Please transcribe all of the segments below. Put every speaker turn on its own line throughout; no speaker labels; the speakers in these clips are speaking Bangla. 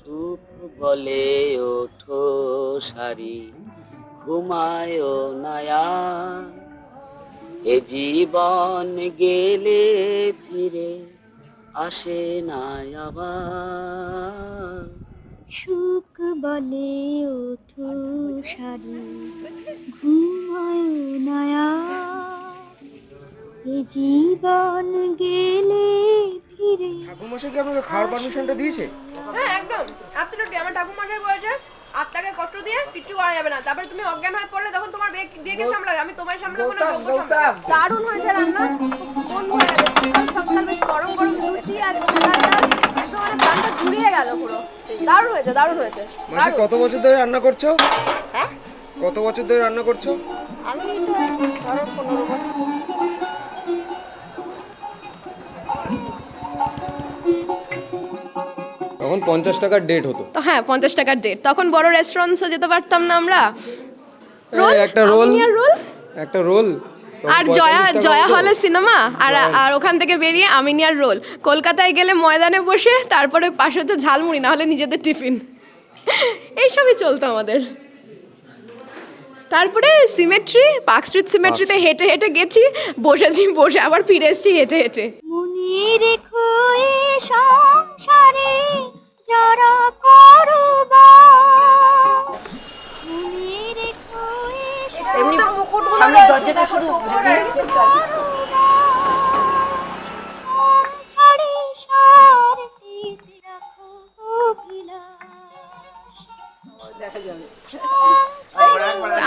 সুখ বলে ওঠো সারি, ঘুমায় নায়া, এ জীবন গেলে ফিরে আসে না আবার।
সুখ বলে ওঠো সারি, ঘুমায় নায়া, এ জীবন গেলে ফিরে।
ঠাকুরমশাই কি আপনাকে খাওয়ার পারমিশনটা দিয়েছে?
হ্যাঁ একদম অ্যাবসলিউটলি। আমার ঠাকুরমশাই বলেছে আত্মাকে কষ্ট দিয়ে কিচ্ছু করা যাবে না, তারপরে তুমি অজ্ঞান হয়ে পড়লে তখন তোমার বিয়েকে সামলাবে, আমি তোমায় সামলাবো না, যোগ্য সামলাবো। দারুণ হয়েছে রান্না, মন ভরে গেছে। সকাল বেশ গরম গরম লুচি আর ছোলার ডাল, একদম মানে প্রাণটা জুড়িয়ে গেল পুরো। দারুণ হয়েছে, দারুণ হয়েছে।
মাসি কত বছর ধরে রান্না করছো?
হ্যাঁ
কত বছর ধরে রান্না করছো?
আমি তো ধরো 15 বছর।
তখন 50 টাকার ডেট হতো।
তো হ্যাঁ 50 টাকার ডেট, তখন বড় রেস্টুরেন্টসে যেতে পারতাম না আমরা। রোল,
একটা রোল,
আমিনিয়ার রোল
একটা রোল
আর জয়া হলে সিনেমা, আর ওখান থেকে বেরিয়ে আমিনিয়ার রোল। কলকাতায় গেলে ময়দানে বসে, তারপরে পাশে হচ্ছে ঝালমুড়ি, না হলে নিজেদের টিফিন, এইসবই চলতো আমাদের। তারপরে সিমেট্রি, পার্ক স্ট্রিট সিমেট্রিতে হেঁটে হেঁটে গেছি, বসে আবার ফিরে এসেছি হেঁটে হেঁটে।
মনে রেখো এ সংসারে যারা করবা, মনে রেখো এ
এমনি সামনের দরজাটা শুধু
ছাড়ে সার তীর রাখো অভিলাষ।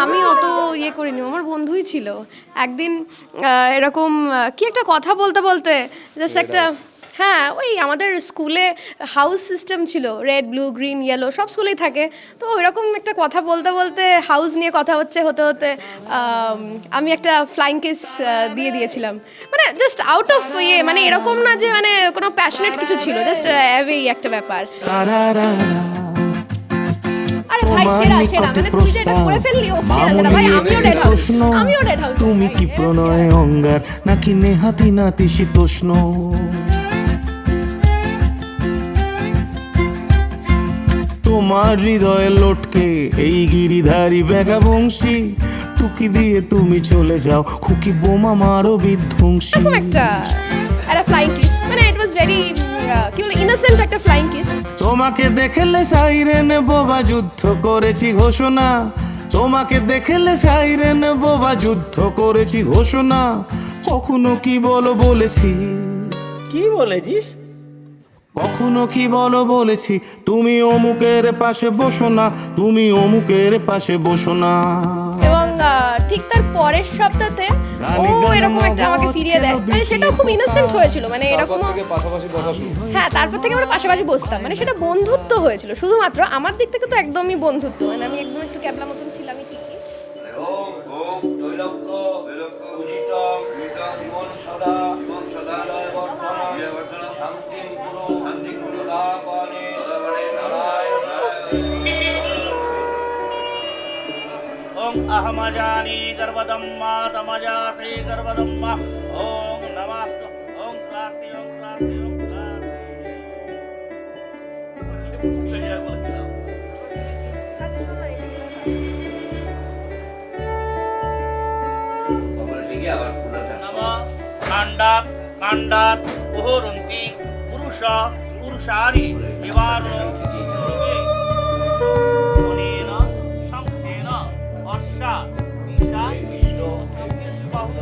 আমি অত ইয়ে করিনি, আমার বন্ধুই ছিল। একদিন এরকম কি একটা কথা বলতে বলতে জাস্ট একটা, হ্যাঁ ওই আমাদের স্কুলে হাউস সিস্টেম ছিল, রেড ব্লু গ্রিন ইয়েলো, সব স্কুলেই থাকে। তো ওইরকম একটা কথা বলতে বলতে হাউস নিয়ে কথা হতে হতে আমি একটা ফ্লাইং কিস দিয়ে দিয়েছিলাম, মানে জাস্ট আউট অফ ইয়ে, মানে এরকম না যে মানে কোনো প্যাশনেট কিছু ছিল, জাস্ট অ্যাভেই একটা ব্যাপার। আরে ভাই সেরা সেরা, মানে তুই যেটা করে ফেললি ও সেরা সেরা ভাই, আমিও ডেড হাউস, আমিও ডেড হাউস।
তুমি কি প্রণয় অঙ্গার নাকি নেহাতি নাতিশীতোষ্ণ? তোমার হৃদয়ে লটকে এই গিরিধারী বেগা বংশী, টুকি দিয়ে তুমি চলে যাও, খুকি বোমা মারো বিধ্বংসী।
এরকম একটা ফ্লাইং কিস, মানে ইট ওয়াজ ভেরি কি বলে ইনোসেন্ট একটা ফ্লাইং কিস।
তোমাকে দেখলে সাইরেন বোবা যুদ্ধ করেছি ঘোষণা, তোমাকে দেখলে সাইরেন বোবা যুদ্ধ করেছি ঘোষণা। কখনো কি বলেছি,
কি বলেছিস?
কখনো কি বলেছি, তুমি অমুকের পাশে বসো না, তুমি অমুকের পাশে বসো না।
এবং ঠিক তার পরের সপ্তাহে ও এরকম একটা আমাকে ফিরিয়ে দেয়, মানে সেটাও খুব ইনোসেন্ট হয়েছিল, মানে এরকম
পাশাপাশি বসা শুরু।
হ্যাঁ তারপর থেকে আমরা পাশাপাশি বসতাম, মানে সেটা বন্ধুত্ব হয়েছিল শুধুমাত্র। আমার দিক থেকে তো একদমই বন্ধুত্ব, মানে আমি একদম একটু ক্যাবলা মতন ছিলামই ঠিকই।
ওম আহমজানি গর্ভদম্মা তমজাসি গর্ভদম্মা ওম নমঃ ওম স্বাস্তি ওম স্বাস্তি ওম কাণ্ডাত কাণ্ডাত উহরন্তি পুরুষ পুরুষারি নিবারণ মনেন সংখ্যেন অশ্বা ঈশা বাহু।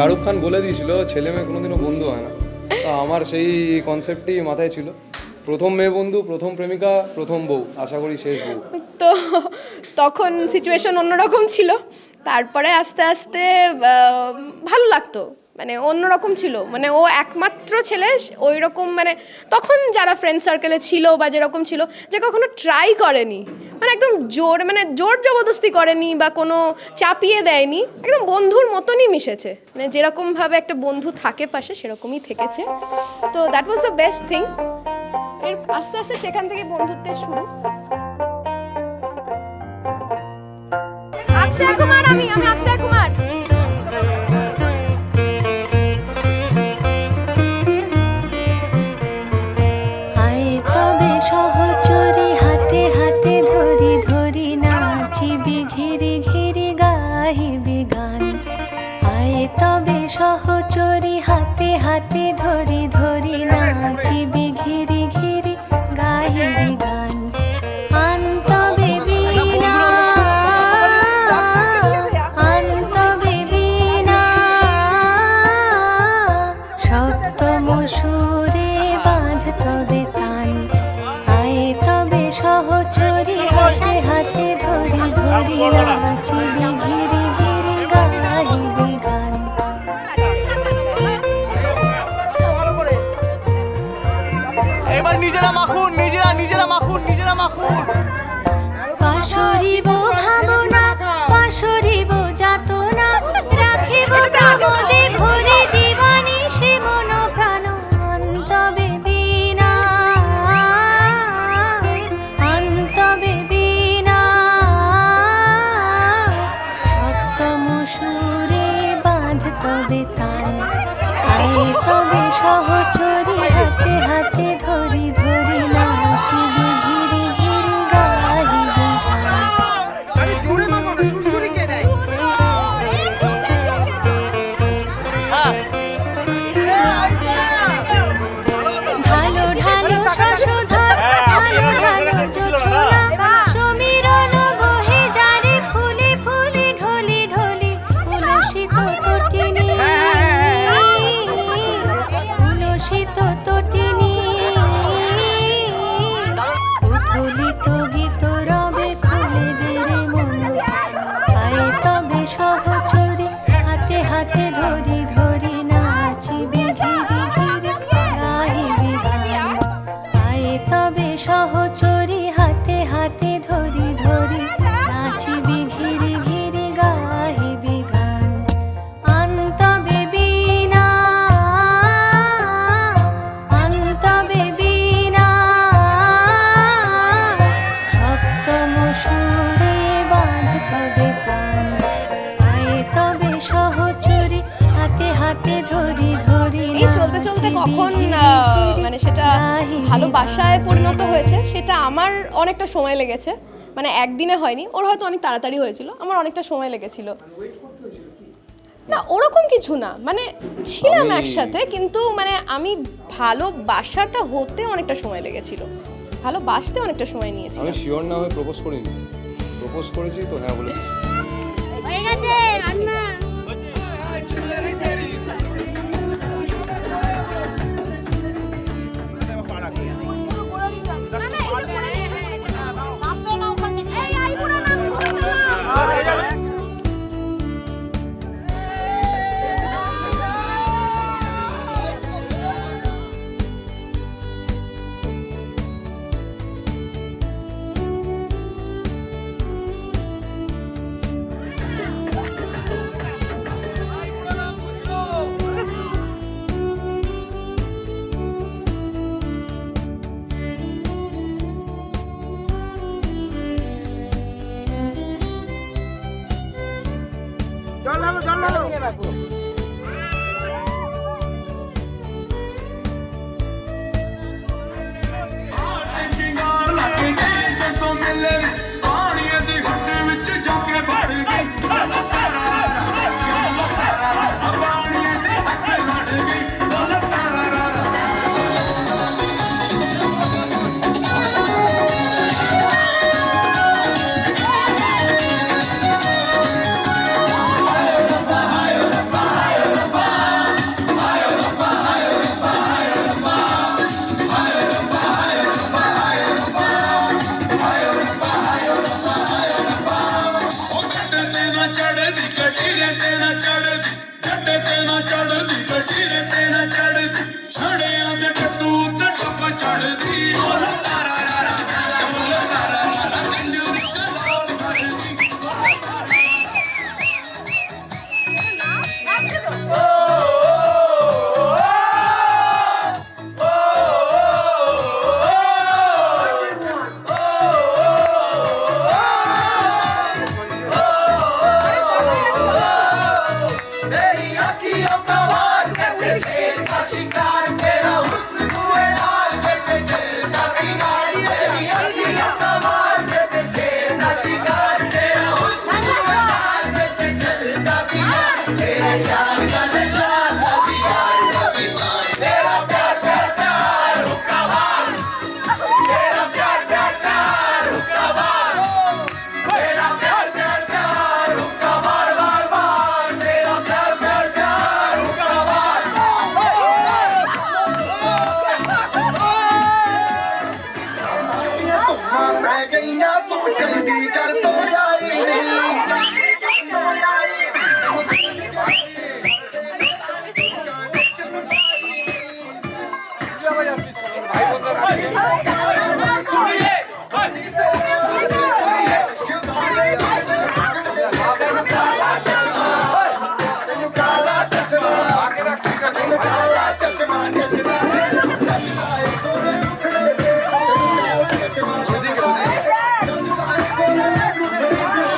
শাহরুখ খান বলে দিয়েছিল ছেলে মেয়ে কোনোদিনও বন্ধু হয় না, তো আমার সেই কনসেপ্টই মাথায় ছিল। প্রথম মেয়ে বন্ধু, প্রথম প্রেমিকা, প্রথম বউ, আশা করি শেষ বউ।
তো তখন সিচুয়েশন অন্যরকম ছিল, তারপরে আস্তে আস্তে ভালো লাগতো, মানে অন্যরকম ছিল, মানে ও একমাত্র ছেলে ওই রকম, মানে তখন যারা ফ্রেন্ড সার্কেলে ছিল বা যেরকম ছিল, যে কখনো ট্রাই করেনি, মানে একদম জোর জবরদস্তি করেনি বা কোনো চাপিয়ে দেয়নি, একদম বন্ধুর মতনই মিশেছে, মানে যেরকমভাবে একটা বন্ধু থাকে পাশে সেরকমই থেকেছে। তো that was the best thing. এর আস্তে আস্তে সেখান থেকে বন্ধুত্বের শুরু। অক্ষয় কুমার, আমি অক্ষয় কুমার।
আয় তবে সহচরী হাতে হাতে ধরি ধরি নাচিবি ঘিরি ঘিরি গাহিবি গান। আয় তবে সহচরী হাতে হাতে ধরি ধরি নাচিবি ঘিরি ঘিরি গাহিবি গান। আন্তবে বীণা আন্তবে বীণা সপ্তম সুরে বাঁধ তবে তান। আয় তবে সহচরী হাতে হাতে ধরি ধরি নাচিবি ঘিরি ঘিরি গাহিবি গান।
এবার নিজেরা মাখুন, নিজেরা মাখুন।
পাশরিব ভাবনা পাশরিব যাতনা রাখিব তাগদে ভরে দিবানি সে মন প্রাণ। অন্তবে বীণা অন্তবে বীণা সপ্তম সুরে বাঁধ তবে তান। আয় তবে সহচরী হাতে হাতে ধরি ধরি নাচিবি ঘিরি ঘিরি গাহিবি গান। ঢালো ঢালো শশধর ঢালো ঢালো জোছনা সমীরণ বহে যারে ফুলে ফুলে ঢলি ঢলি তুলসিত তটিনী তুলসিত তটিনী উথলিত গীত রবে খুলে দেরে মন। আয় তবে সহচরী হাতে হাতে ধরি ধরি নাচিবি ঘিরি ঘিরি গাহিবি গান। আয় তবে সহচরী হাতে হাতে ধরি ধরি নাচিবি ঘিরি ঘিরি গাহিবি গান। অন্তবে বীণা অন্তবে বীণা সপ্তম সুরে বাঁধ তবে তান। আয় তবে সহচরী হাতে হাতে ধরি ধরি
এই চলতে চলতে কখন মানে সেটা ভালোবাসায় পরিণত হয়েছে সেটা আমার অনেকটা সময় লেগেছে, মানে একদিনে হয়নি, ওর হয়তো অনেক তাড়াতাড়ি হয়েছিল, আমার অনেকটা সময় লেগেছিল। না ওরকম কিছু না, মানে ছিলাম একসাথে, কিন্তু মানে আমি ভালোবাসাটা হতে অনেকটা সময় লেগেছিল, ভালোবাসতে অনেকটা সময় নিয়েছি।
আমি শিওর না হয়ে প্রপোজ করিনি, প্রপোজ করেছি তো হ্যাঁ বলেছি।
হয়ে গেছে রান্না।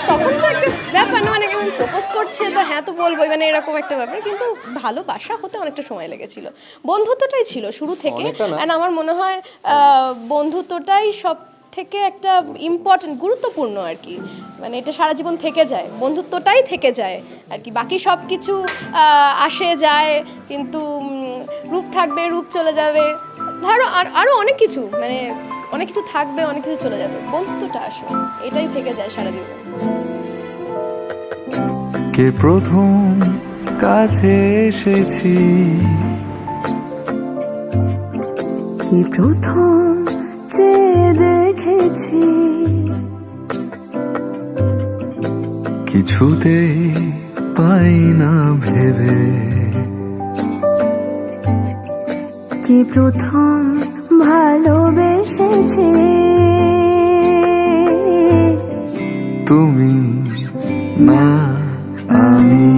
তখন তো একটা ব্যাপার না, মানে কেমন প্রপোজ করছে তো হ্যাঁ তো বলবোই, মানে এরকম একটা ব্যাপার। কিন্তু ভালোবাসা হতে অনেকটা সময় লেগেছিল, বন্ধুত্বটাই ছিল শুরু থেকে। অ্যান্ড আমার মনে হয় বন্ধুত্বটাই সব থেকে একটা ইম্পর্টেন্ট, গুরুত্বপূর্ণ আর কি। মানে এটা সারা জীবন থেকে যায়, বন্ধুত্বটাই থেকে যায় আর কি। বাকি সব কিছু আসে যায়, কিন্তু রূপ থাকবে, রূপ চলে যাবে, ধরো আরও অনেক কিছু, মানে অনেক কিছু থাকবে, অনেক কিছু চলে যাবে, বন্ধুত্বটা আসো, এটাই থেকে যায় সারা জীবন।
কে প্রথম কাছে এসেছি,
কি প্রথম চেয়ে দেখেছি,
কিছুতে পাই না ভেবে,
কি প্রথম ভালোবেসেছি,
তুমি না আমি,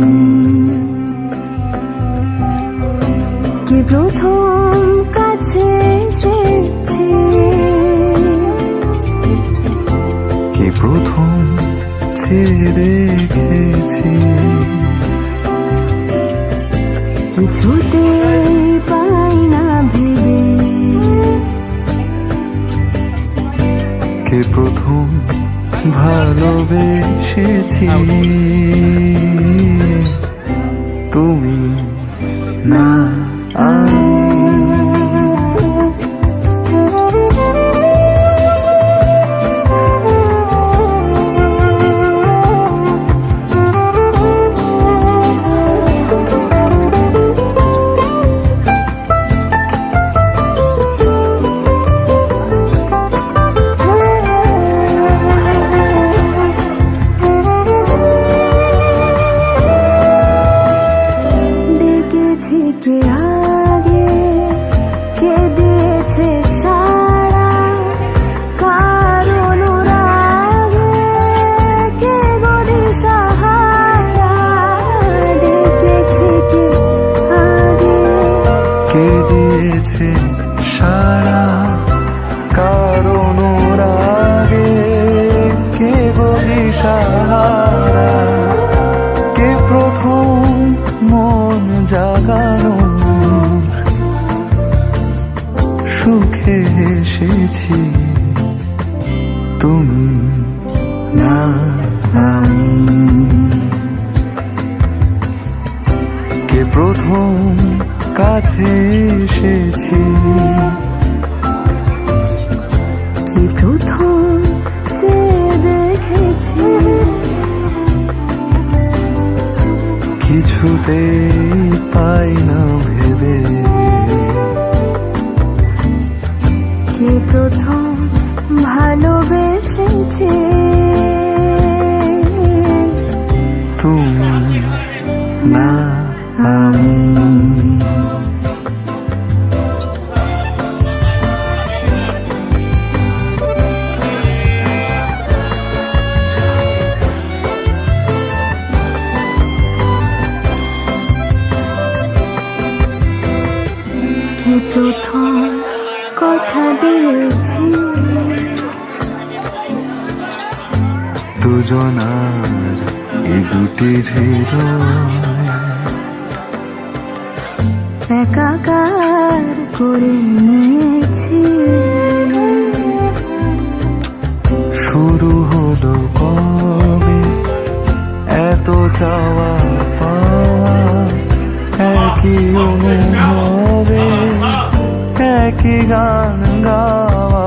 কি প্রথম কাছে এসেছি,
কি প্রথম চেয়ে দেখেছি,
কিছুতে পাই না ভেবে,
কে প্রথম ভালোবেসেছি, তুমি না আমি।
ডেকেছি কে আগে, কে দিয়েছে সারা, কার অনুরাগে কে গদি সাহারা, ডেকেছি কে আগে,
কে দিয়েছে সারা, কার অনুরাগে কে গদি সাহারা, কে প্রথম মন জাগানো সুখে এসেছি, তুমি না আমি, কে প্রথম কাছে এসেছি,
কি প্রথম চেয়ে দেখেছি,
কিছুতে পাই না ভেবে,
কে প্রথম ভালোবেসেছে,
তুমি না আমি।
কি প্রথম কথা দিয়েছি,
দুজনার এই দুটি হৃদয়
একাকার করে নিয়েছি।
শুরু হলো কবে এত চাওয়া পাওয়া, একই অনুভবে একই গান গাওয়া।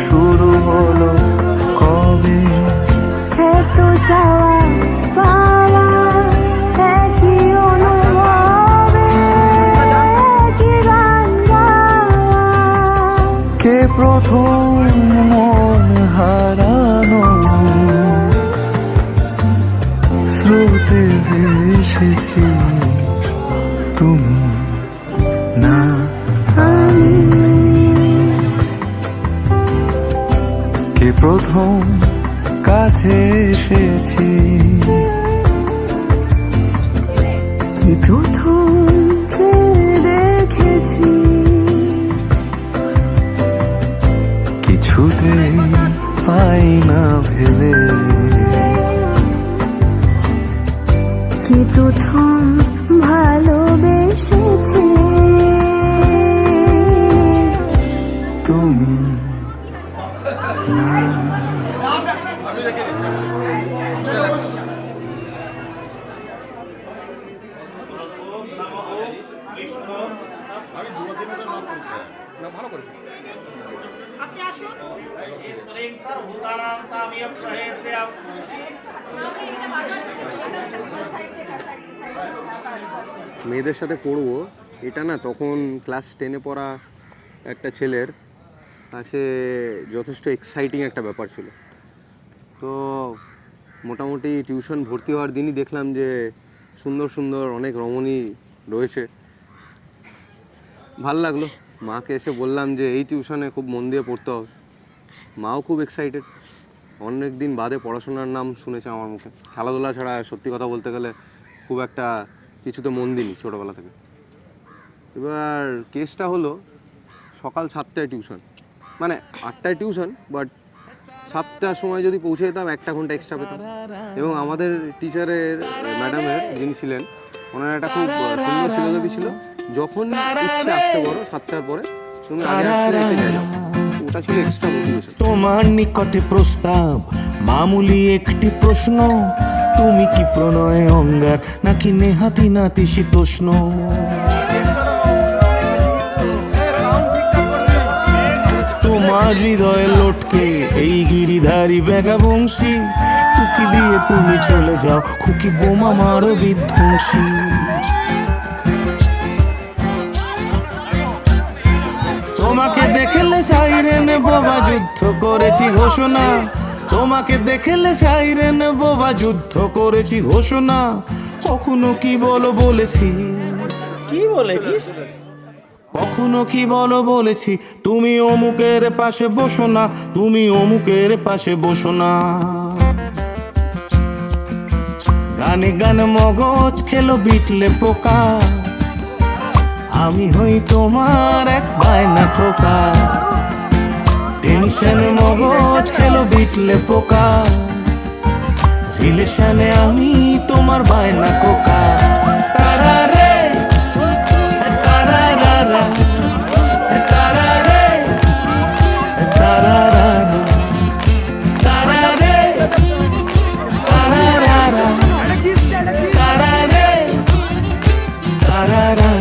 শুরু হলো কবে
এত চাওয়া পাওয়া, একই অনুভবে একই গান গাওয়া।
কে প্রথম মন হারানো স্রোতে ভেসেছি, তুমি না আমি। কে প্রথম কাছে এসেছি,
কি প্রথম যে দেখেছি,
কিছুতেই পাই না ভেবে।
কি প্রথম ভালোবেসেছি,
তুমি না।
আপনি আসুন।
মেয়েদের সাথে পড়বো এটা না, তখন ক্লাস 10-এ পড়া একটা ছেলের কাছে যথেষ্ট এক্সাইটিং একটা ব্যাপার ছিল। তো মোটামুটি টিউশন ভর্তি হওয়ার দিনই দেখলাম যে সুন্দর সুন্দর অনেক রমণী রয়েছে। ভাল লাগলো। মাকে এসে বললাম যে এই টিউশনে খুব মন দিয়ে পড়তে হবে। মাও খুব এক্সাইটেড, অনেক দিন বাদে পড়াশোনার নাম শুনেছে আমার মুখে। খেলাধুলা ছাড়া সত্যি কথা বলতে গেলে খুব একটা কিছুতে মন দিইনি ছোটোবেলা থেকে। এবার কেসটা হলো সকাল 7টায় টিউশন, মানে 8টায় টিউশন, বাট 7টার সময় যদি পৌঁছে যেতাম 1 ঘন্টা এক্সট্রা পেতাম। এবং আমাদের টিচারের ম্যাডামের যিনি ছিলেন, ওনার একটা খুব সুন্দর ফিলোসফি ছিল, যখন ইচ্ছে আসতে পারো 7টার পরে, তুমি আগে আসলে এসে যাও। ওটা ছিল এক্সট্রা মোটিভেশন।
তোমার নিকটে প্রস্তাব, মামুলি একটি প্রশ্ন, তুমি কি প্রণয়ে অঙ্গার নাকি নেহাতি নাতিশীতোষ্ণ? তোমার হৃদয়ে লটকে এই গিরিধারী বেগা বংশী, টুকি দিয়ে তুমি চলে যাও, খুকি বোমা মারো বিধ্বংসী। তোমাকে দেখলে সাইরেন বোবা যুদ্ধ করেছি ঘোষণা, তোমাকে দেখলে সাইরেন বোবা যুদ্ধ করেছি ঘোষণা। কখনো কি বলো বলেছি,
কি বলেছিস?
কখনো কি বলো বলেছি, তুমি অমুকের পাশে বসো না, তুমি অমুকের পাশে বসো না। গানে গান মগজ খেলো বিটলে পোকা, আমি হই তোমার এক বায়না খোকা। টেনশন মগজ খেলো বিটলে পোকা, রিলেশনে আমি তোমার বায়না খোকা। তারা রে তারা রা, তারা রে তারা রা, তারা রে তারা রা, তারা রে তারা রা।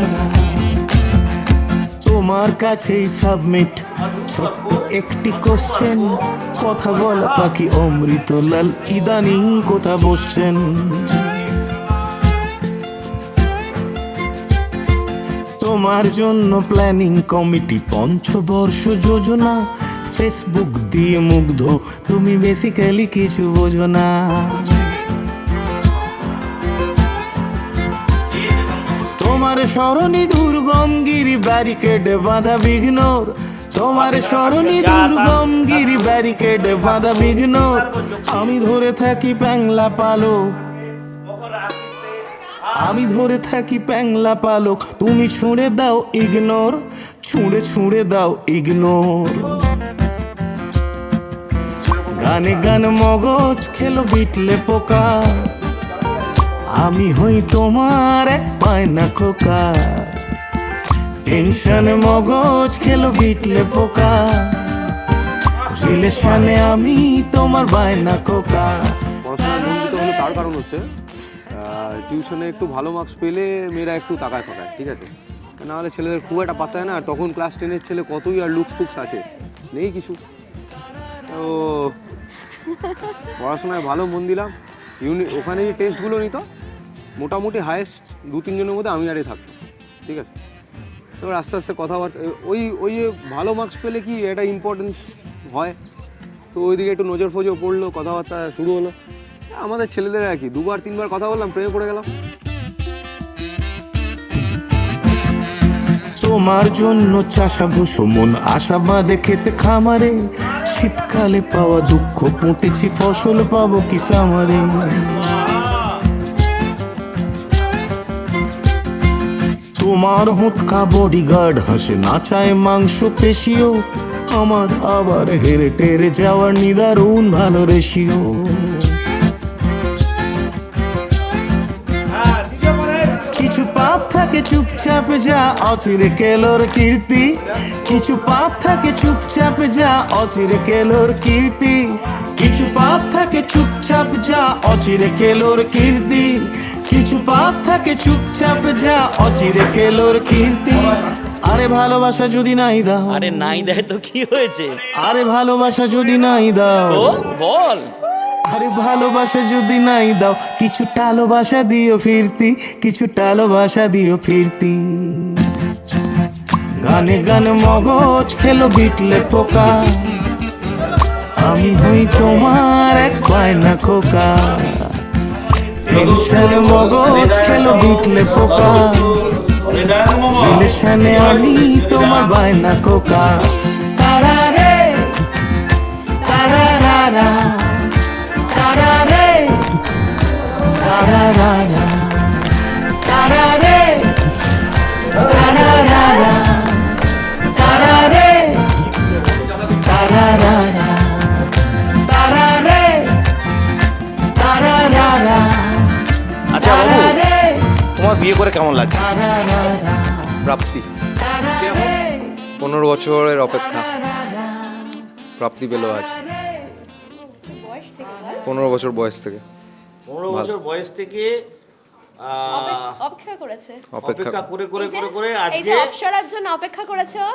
তোমার কাছেই সাবমিট ছোট্ট একটি কোশ্চেন, কথা বলা পাখি অমৃতলাল ইদানিং কোথা বসছেন? তোমার জন্য প্ল্যানিং কমিটি পঞ্চবর্ষ যোজনা, ফেসবুক দিয়ে মুগ্ধ তুমি বেসিক্যালি কিছু বোঝো না। তোমার স্মরণী দুর্গম গিরি ব্যারিকেড বাধা বিঘ্নর, তোমার স্মরণী দুর্গম গিরি ব্যারিকেড বাধা বিঘ্নর। আমি ধরে থাকি প্যাংলা পালক, আমি ধরে থাকি প্যাংলা পালক, তুমি ছুঁড়ে দাও ইগনোর, ছুঁড়ে ছুঁড়ে দাও ইগনোর। গানে গান মগজ খেলো বিটলে পোকা, আমি হই তোমার এক বায়না খোকা। টেনশনে মগজ খেলো বিটলে পোকা, রিলেশনে আমি তোমার বায়না কোকা।
পড়াশোনায় মন দিতে হলে তার কারণ হচ্ছে টিউশনে একটু ভালো মার্কস পেলে মেয়েরা একটু তাকায় ফাঁকায়, ঠিক আছে, নাহলে ছেলেদের খুব একটা পাত্তা হয় না। আর তখন ক্লাস 10-এর ছেলে কতই আর লুকস ফুকস আছে, নেই কিছু। তো পড়াশোনায় ভালো মন দিলাম। ওখানে যে টেস্টগুলো নিত মোটামুটি হায়েস্ট 2-3 জনের মধ্যে আমি আরে থাকতাম, ঠিক আছে। এবার আস্তে আস্তে কথাবার্তা ওই ভালো মার্কস পেলে কি একটা ইম্পর্টেন্স হয়, তো ওইদিকে একটু নজর ফজর পড়লো, কথাবার্তা শুরু হলো। আমাদের ছেলেদের আর কি 2-3বার কথা বললাম, প্রেমে পড়ে গেলাম।
তোমার জন্য চাষাবো মন আশাবাদে খেতে খামারে, শীতকালে পাওয়া দুঃখ পুঁতেছি ফসল পাবো কি সামারে। তোমার হুটকা বডিগার্ড হাসে নাচায় মাংস পেশিও, আমার আবার হেরে টেরে যাওয়ার নিদারুণ ভালো রেশিও। কিছু পাপ থাকে চুপচাপ যা অচিরে কেলোর কীর্তি, কিছু পাপ থাকে চুপচাপ যা অচিরে কেলোর কীর্তি, কিছু পাপ থাকে চুপচাপ যা অচিরে কেলোর কীর্তি, কিছু পাপ থাকে চুপচাপ যা অচিরে কেলোর কীর্তি। আরে ভালোবাসা যদি নাই দাও,
আরে নাই দেয় তো কি হয়েছে?
আরে ভালোবাসা যদি নাই দাও,
তো বল।
আরে ভালোবাসা যদি নাই দাও, কিছু টালোবাসা দিও ফিরতি, কিছু টালোবাসা দিও ফিরতি। গানে গানে মগজ খেলো বিটলে পোকা, আমি হই তোমার এক বায়না খোকা। টেনশনে মগজ খেলো বিটলে পোকা, রিলেশনে আমি তোমার বায়না খোকা। তারা রে তারা রা, তারা রে তারা রা, তারা রে তারা রা, তারা রে তারা রা, তারা রে তারা রা।
আচ্ছা বাবু, তোমার বিয়ে করে কেমন লাগছে?
প্রাপ্তি 15 বছরের অপেক্ষা, প্রাপ্তি পেল আজ। 15 বছর বয়স থেকে
15 বছর বয়স থেকে
অপেক্ষা করেছে,
অপেক্ষা করে করে করে করে
এই
আজকে
যে অপসরার জন্য অপেক্ষা করেছে ও,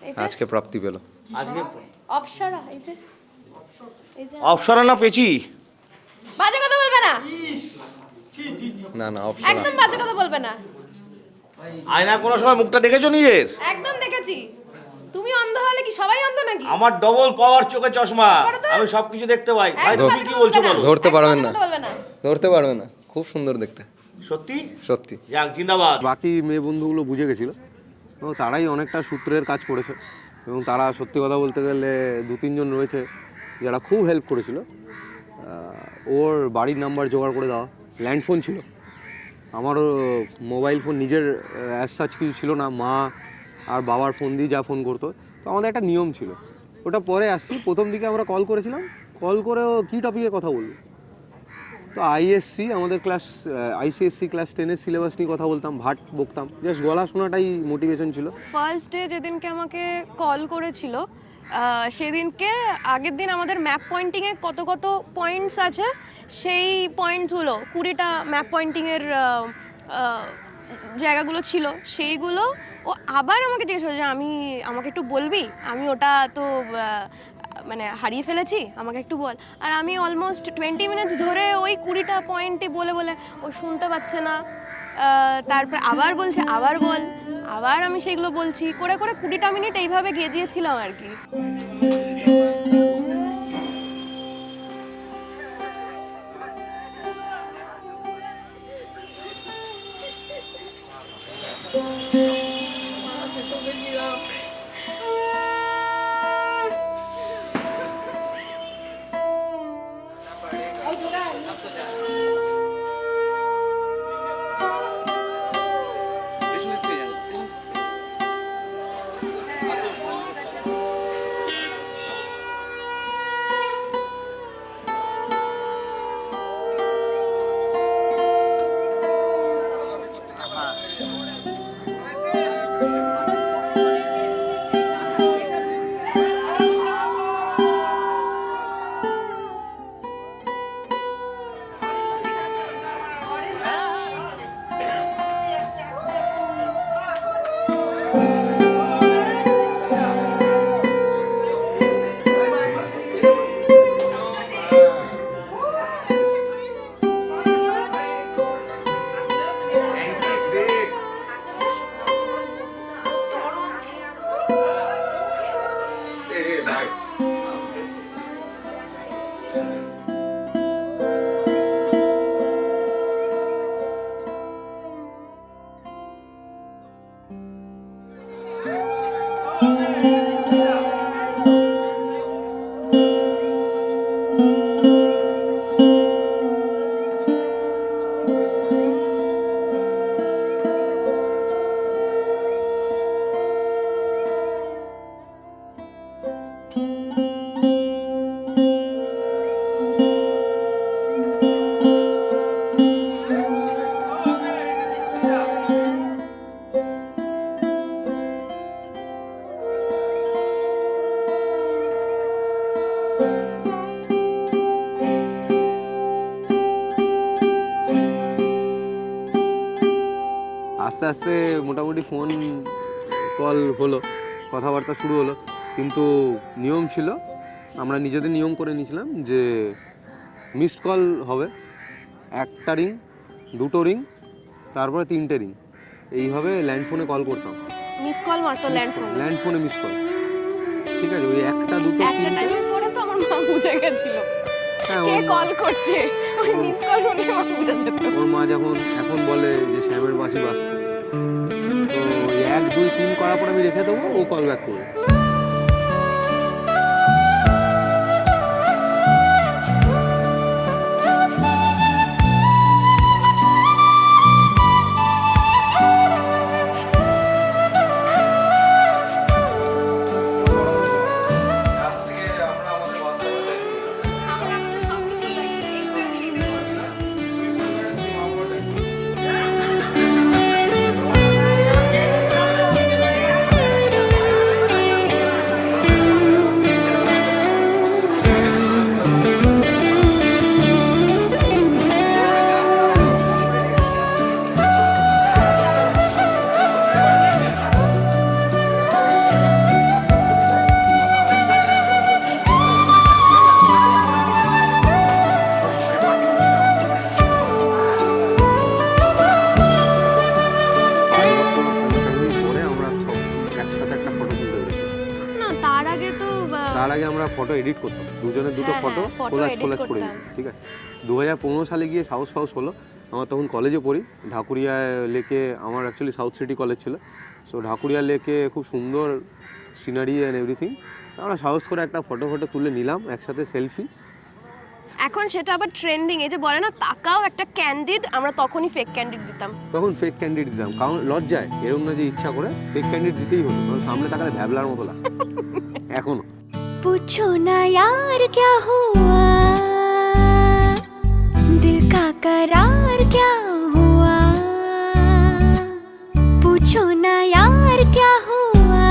এই যে
আজকে প্রাপ্তি পেল।
আজকে
অপসরা, এই যে
অপসরা না পেছি।
বাজে কথা বলবে না,
না না অপশন
একদম বাজে কথা বলবে না।
আয়না কোনো সময় মুখটা দেখেছো নিজের?
একদম দেখেছি। তুমি অন্ধ হলে কি সবাই অন্ধ নাকি?
আমার ডবল পাওয়ার চোখে চশমা,
করো তো।
আমি সবকিছু দেখতে পাই। ভাই
একদম
তুমি
বাজে
কি
কথা
বলছো
বলবে
বলো?
ধরতে
একদম
পারবেন
বাজে
না,
কথা বলবে না।
ধরতে পারবে না, খুব সুন্দর দেখতে,
সত্যি?
সত্যি।
যাক, জিন্দাবাদ।
বাকি মেয়ে বন্ধুগুলো বুঝে গেছিলো এবং তারাই অনেকটা সূত্রের কাজ করেছে। এবং তারা সত্যি কথা বলতে গেলে 2-3 জন রয়েছে যারা খুব হেল্প করেছিল। ওর বাড়ির নাম্বার জোগাড় করে দেওয়া, ল্যান্ড ফোন ছিল, আমারও মোবাইল ফোন নিজের অ্যাজ সাচ কিছু ছিল না, মা আর বাবার ফোন দিয়ে যা ফোন করতো। তো আমাদের একটা নিয়ম ছিল, ওটা পরে আসছি। প্রথম দিকে আমরা কল করেছিলাম, কল করেও কী টপিকে কথা বলবো, তো আইএসসি আমাদের ক্লাস আইসিএসসি ক্লাস 10-এর সিলেবাস নিয়ে কথা বলতাম, ভাট বকতাম, জাস্ট গলা শোনাটাই মোটিভেশন ছিল।
ফার্স্ট ডে যেদিনকে আমাকে কল করেছিল, সেদিনকে আগের দিন আমাদের ম্যাপ পয়েন্টিংয়ে কত কত পয়েন্টস আছে, সেই পয়েন্টসগুলো 20টা ম্যাপ পয়েন্টিংয়ের জায়গাগুলো ছিল, সেইগুলো ও আবার আমাকে জিজ্ঞেস করছে যে আমাকে একটু বলবি, আমি ওটা তো মানে হারিয়ে ফেলেছি, আমাকে একটু বল। আর আমি অলমোস্ট 20 মিনিটস ধরে ওই 20টা পয়েন্টই বলে বলে ও শুনতে পাচ্ছে না। তারপর আবার বলছে আবার বল, আবার আমি সেগুলো বলছি, করে করে 20টা মিনিট এইভাবে গেজিয়েছিলাম আর কি।
আস্তে আস্তে মোটামুটি ফোন কল হলো, কথাবার্তা শুরু হলো, কিন্তু নিয়ম ছিল, আমরা নিজেদের নিয়ম করে নিয়েছিলাম যে মিসড কল হবে, একটা রিং, দুটো রিং, তারপরে তিনটে রিং, এইভাবে ল্যান্ডফোনে কল করতাম।
মিস কল মারতো
ল্যান্ডফোনে মিস কল, ঠিক আছে? ওই একটা দুটো
একটা
তিনটে।
টাইমের পরে তো আমার মা বুঝে গেছিল
হ্যাঁ,
কে
ওর মা-
কল করছে, ওই মিস কল শুনে আমার বুঝে যেত।
ওর মা যখন এখন বলে যে শ্যামের বাসি বাজতো, তো ওই 1 2 3 করার পর আমি রেখে দেবো, ও কল ব্যাক করবে। তার আগে আমরা ফটো এডিট করতাম, দুজনের দুটো
হ্যাঁ,
photo
photo
collage
edit
collage করে
করতাম।
দিই, ঠিক আছে? 2015 সালে গিয়ে সাউথ হলো, আমার তখন কলেজে পড়ি, ঢাকুরিয়া লেকে, আমার অ্যাকচুয়ালি সাউথ সিটি কলেজ ছিল, সো ঢাকুরিয়া লেকে খুব সুন্দর সিনারি অ্যান্ড এভরিথিং, আমরা সাহস করে একটা ফটো তুলে নিলাম একসাথে, সেলফি।
এখন সেটা আবার ট্রেন্ডিং, এই যে বলে না তাকাও একটা ক্যান্ডিড, আমরা তখনই ফেক ক্যান্ডিড দিতাম।
তখন ফেক ক্যান্ডিড দিতাম, কারণ লজ্জায়, এরকম না যে ইচ্ছা করে, ফেক ক্যান্ডিড দিতেই হতো, কারণ সামনে তাকালে ভ্যাবলার মতো লাগে এখনো।
पूछो ना यार क्या हुआ, दिल का करार क्या हुआ, पूछो ना यार क्या हुआ,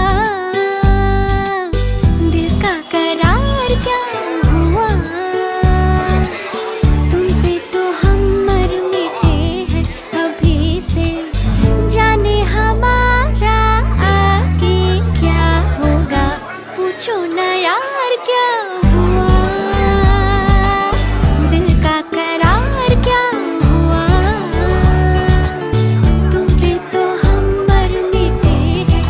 दिल का करार क्या हुआ, तुम पे तो हम मर मिटे हैं अभी से, जाने हमारा आगे क्या होगा, पूछो ना यार क्या हुआ, दिल का करार क्या हुआ, तुम पे तो हम मर मिटे हैं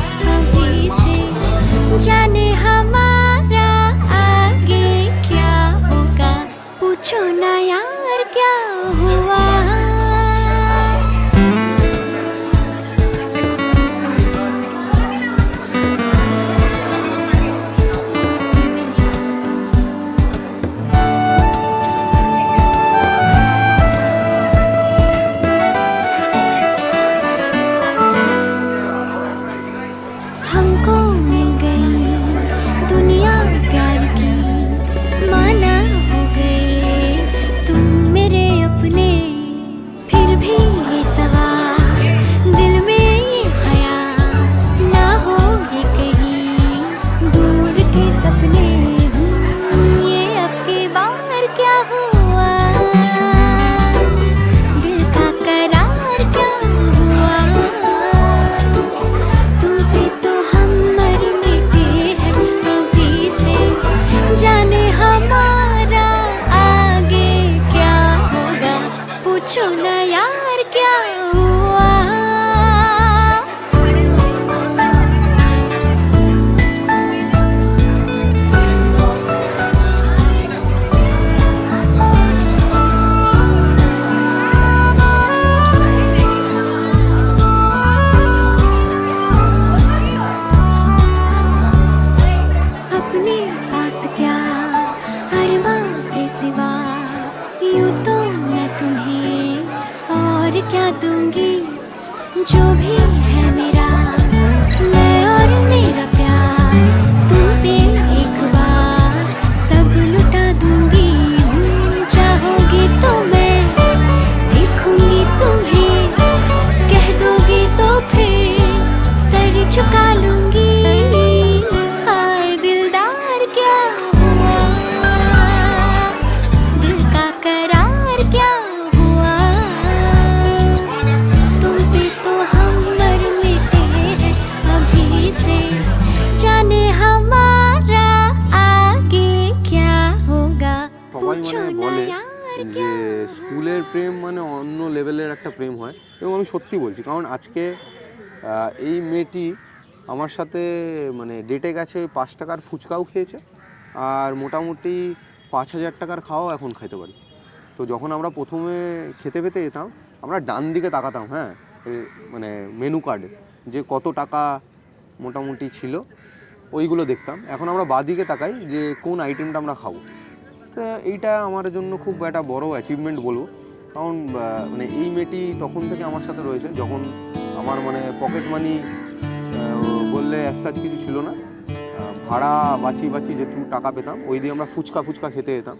প্রেম মানে অন্য লেভেলের একটা প্রেম হয়, এবং আমি সত্যি বলছি, কারণ আজকে এই মেয়েটি আমার সাথে মানে ডেটে গেছে, 5 টাকার ফুচকাও খেয়েছে, আর মোটামুটি 5,000 টাকার খাওয়াও এখন খেতে পারি। তো যখন আমরা প্রথমে খেতে পেতে যেতাম, আমরা ডান দিকে তাকাতাম, হ্যাঁ, মানে মেনু কার্ডে যে কত টাকা মোটামুটি ছিল ওইগুলো দেখতাম। এখন আমরা বাঁদিকে তাকাই যে কোন আইটেমটা আমরা খাবো। তো এইটা আমার জন্য খুব একটা বড় অ্যাচিভমেন্ট বলবো, কারণ মানে এই মেয়েটি তখন থেকে আমার সাথে রয়েছে যখন আমার মানে পকেট মানি বললে অ্যাজ কিছু ছিল না, ভাড়া বাঁচি যেটুকু টাকা পেতাম ওই দিয়ে আমরা ফুচকা খেতে যেতাম।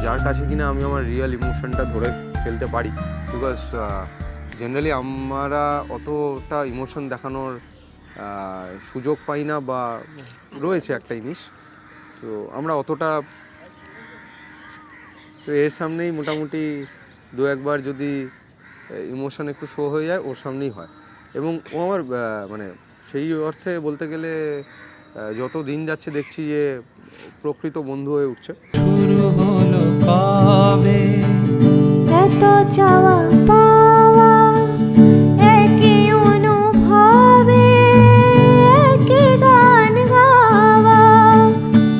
যার কাছে কিনা আমি আমার রিয়েল ইমোশনটা ধরে ফেলতে পারি, বিকজ জেনারেলি আমরা অতটা ইমোশন দেখানোর সুযোগ পাই না, বা রয়েছে একটা জিনিস, তো আমরা অতটা, তো এর সামনেই মোটামুটি 2-1বার যদি ইমোশন একটু শো হয়ে যায় ওর সামনেই হয়, এবং ও আমার মানে সেই অর্থে বলতে গেলে যত দিন যাচ্ছে দেখছি যে প্রকৃত বন্ধু হয়ে উঠছে।
শুরু হলো কবে
এত চাওয়া পাওয়া, একই অনুভবে একই গান গাওয়া,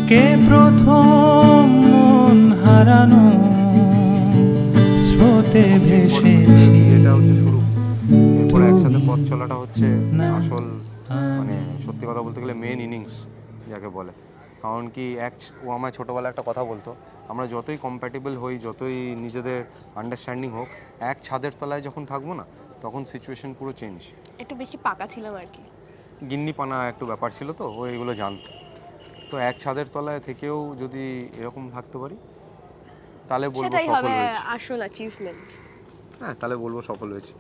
কে প্রথম মন হারানো স্রোতে ভেসেছি।
এটা হচ্ছে শুরু, এরপরে একসাথে পথ চলাটা হচ্ছে আসল, মানে সত্যি কথা বলতে গেলে মেন ইনিংস যাকে বলে। কারণ কি ও আমায় ছোটোবেলায় একটা কথা বলতো, আমরা যতই কম্প্যাটেবল হই, যতই নিজেদের আন্ডারস্ট্যান্ডিং হোক, এক ছাদের তলায় যখন থাকবো না তখন সিচুয়েশন পুরো চেঞ্জ।
একটু বেশি পাকা ছিলাম আর কি,
গিন্নিপানা একটু ব্যাপার ছিল, তো ও এগুলো জানতো। তো এক ছাদের তলায় থেকেও যদি এরকম থাকতে পারি তাহলে বলবো
সেটাই
সফল
হবে
হয়েছি।
আসল অ্যাচিভমেন্ট।
হ্যাঁ, তাহলে বলবো সফল হয়েছি।